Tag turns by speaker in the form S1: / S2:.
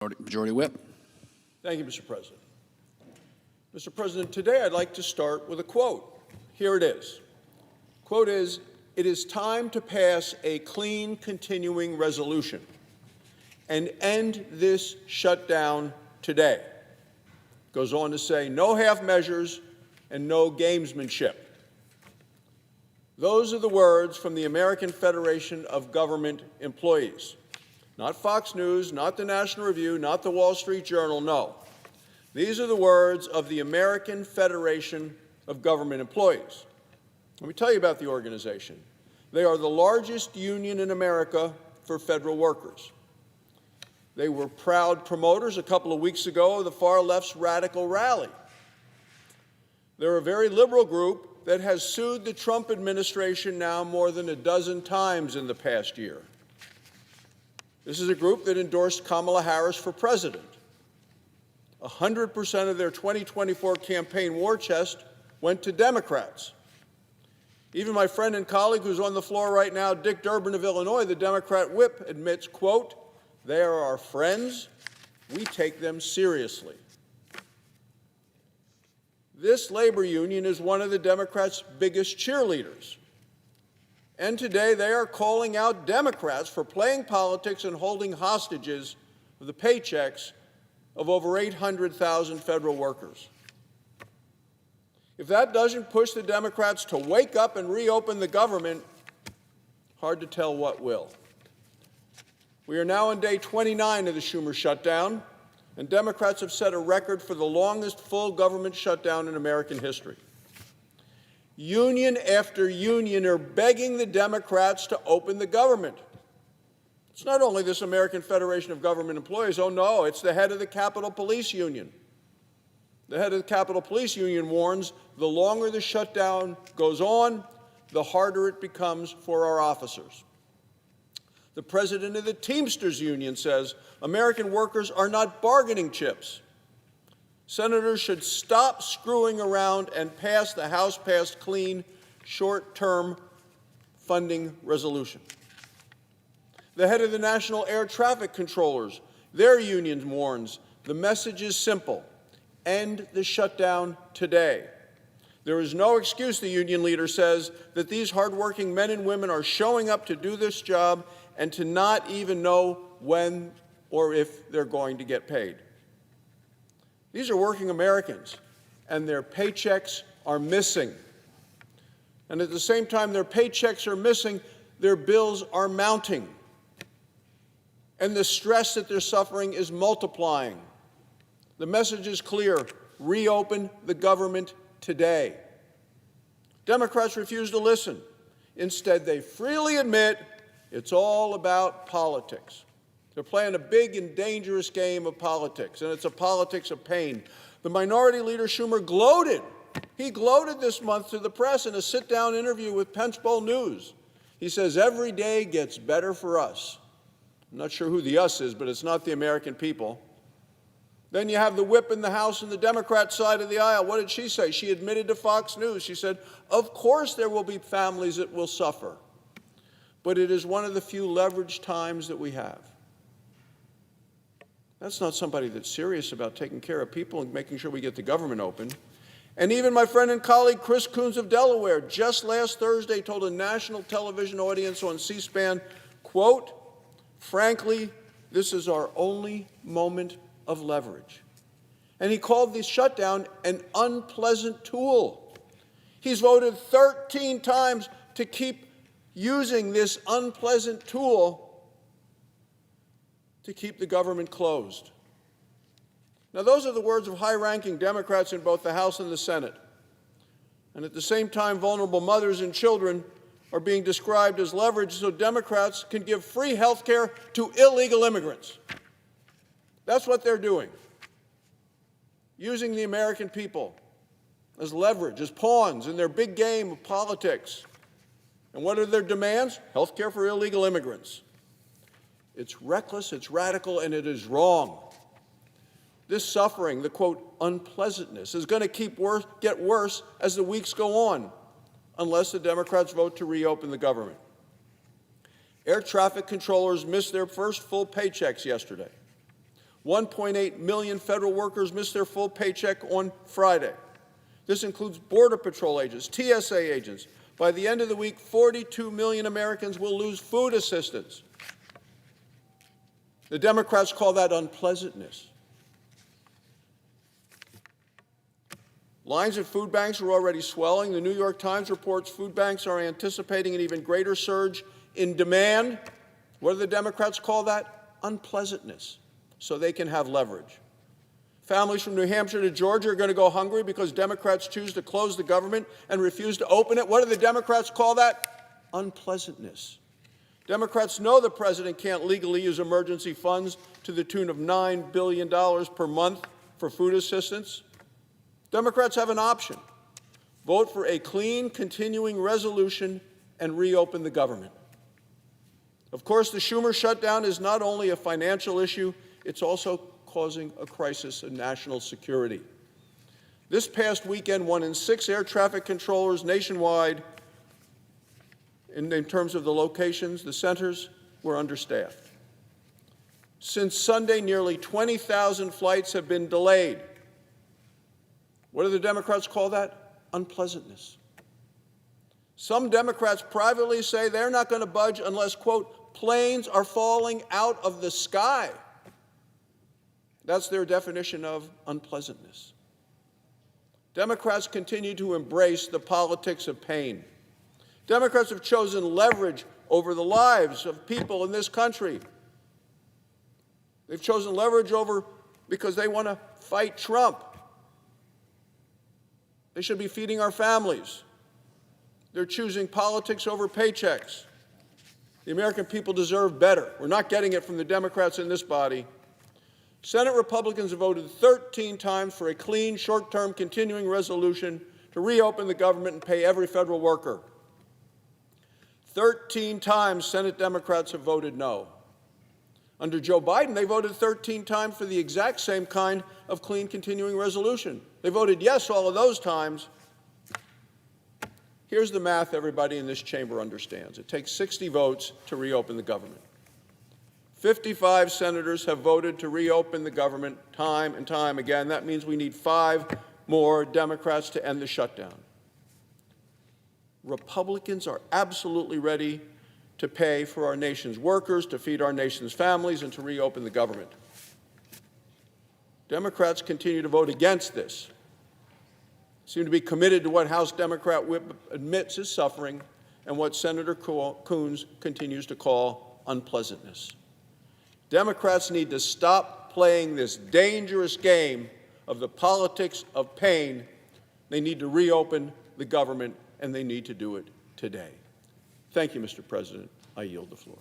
S1: Majority Whip.
S2: Thank you, Mr. President. Mr. President, today I'd like to start with a quote. Here it is. Quote is, "It is time to pass a clean continuing resolution and end this shutdown today." Goes on to say, no half measures and no gamesmanship. Those are the words from the American Federation of Government Employees. Not Fox News, not the National Review, not the Wall Street Journal, no. These are the words of the American Federation of Government Employees. Let me tell you about the organization. They are the largest union in America for federal workers. They were proud promoters a couple of weeks ago of the far left's radical rally. They're a very liberal group that has sued the Trump administration now more than a dozen times in the past year. This is a group that endorsed Kamala Harris for president. 100% of their 2024 campaign war chest went to Democrats. Even my friend and colleague who's on the floor right now, Dick Durbin of Illinois, the Democrat whip, admits, quote, "They are our friends. We take them seriously." This labor union is one of the Democrats' biggest cheerleaders. And today they are calling out Democrats for playing politics and holding hostages of the paychecks of over 800,000 federal workers. If that doesn't push the Democrats to wake up and reopen the government, hard to tell what will. We are now on day 29 of the Schumer shutdown, and Democrats have set a record for the longest full government shutdown in American history. Union after union are begging the Democrats to open the government. It's not only this American Federation of Government Employees. Oh, no, it's the head of the Capitol Police Union. The head of the Capitol Police Union warns the longer the shutdown goes on, the harder it becomes for our officers. The president of the Teamsters Union says American workers are not bargaining chips. Senators should stop screwing around and pass the House-passed clean, short-term funding resolution. The head of the National Air Traffic Controllers, their union warns the message is simple: end the shutdown today. There is no excuse, the union leader says, that these hardworking men and women are showing up to do this job and to not even know when or if they're going to get paid. These are working Americans, and their paychecks are missing. And at the same time their paychecks are missing, their bills are mounting. And the stress that they're suffering is multiplying. The message is clear: reopen the government today. Democrats refuse to listen. Instead, they freely admit it's all about politics. They're playing a big and dangerous game of politics, and it's a politics of pain. The minority leader, Schumer, gloated. He gloated this month to the press in a sit-down interview with Punchbowl News. He says, every day gets better for us. I'm not sure who the us is, but it's not the American people. Then you have the whip in the House on the Democrat side of the aisle. What did she say? She admitted to Fox News. She said, of course there will be families that will suffer, but it is one of the few leveraged times that we have. That's not somebody that's serious about taking care of people and making sure we get the government open. And even my friend and colleague Chris Coons of Delaware just last Thursday told a national television audience on C-SPAN, quote, frankly, this is our only moment of leverage. And he called the shutdown an unpleasant tool. He's voted 13 times to keep using this unpleasant tool to keep the government closed. Now, those are the words of high-ranking Democrats in both the House and the Senate. And at the same time, vulnerable mothers and children are being described as leverage so Democrats can give free health care to illegal immigrants. That's what they're doing, using the American people as leverage, as pawns in their big game of politics. And what are their demands? Health care for illegal immigrants. It's reckless, it's radical, and it is wrong. This suffering, the, quote, unpleasantness, is going to get worse as the weeks go on, unless the Democrats vote to reopen the government. Air traffic controllers missed their first full paychecks yesterday. 1.8 million federal workers missed their full paycheck on Friday. This includes Border Patrol agents, TSA agents. By the end of the week, 42 million Americans will lose food assistance. The Democrats call that unpleasantness. Lines at food banks are already swelling. The New York Times reports food banks are anticipating an even greater surge in demand. What do the Democrats call that? Unpleasantness, so they can have leverage. Families from New Hampshire to Georgia are going to go hungry because Democrats choose to close the government and refuse to open it. What do the Democrats call that? Unpleasantness. Democrats know the president can't legally use emergency funds to the tune of $9 billion per month for food assistance. Democrats have an option. Vote for a clean, continuing resolution and reopen the government. Of course, the Schumer shutdown is not only a financial issue, it's also causing a crisis in national security. This past weekend, 1 in 6 air traffic controllers nationwide, in terms of the locations, the centers, were understaffed. Since Sunday, nearly 20,000 flights have been delayed. What do the Democrats call that? Unpleasantness. Some Democrats privately say they're not going to budge unless, quote, planes are falling out of the sky. That's their definition of unpleasantness. Democrats continue to embrace the politics of pain. Democrats have chosen leverage over the lives of people in this country. They've chosen leverage over because they want to fight Trump. They should be feeding our families. They're choosing politics over paychecks. The American people deserve better. We're not getting it from the Democrats in this body. Senate Republicans have voted 13 times for a clean, short-term, continuing resolution to reopen the government and pay every federal worker. 13 times Senate Democrats have voted no. Under Joe Biden, they voted 13 times for the exact same kind of clean, continuing resolution. They voted yes all of those times. Here's the math everybody in this chamber understands. It takes 60 votes to reopen the government. 55 senators have voted to reopen the government time and time again. That means we need 5 more Democrats to end the shutdown. Republicans are absolutely ready to pay for our nation's workers, to feed our nation's families, and to reopen the government. Democrats continue to vote against this, seem to be committed to what House Democrat whip admits is suffering and what Senator Coons continues to call unpleasantness. Democrats need to stop playing this dangerous game of the politics of pain. They need to reopen the government, and they need to do it today. Thank you, Mr. President. I yield the floor.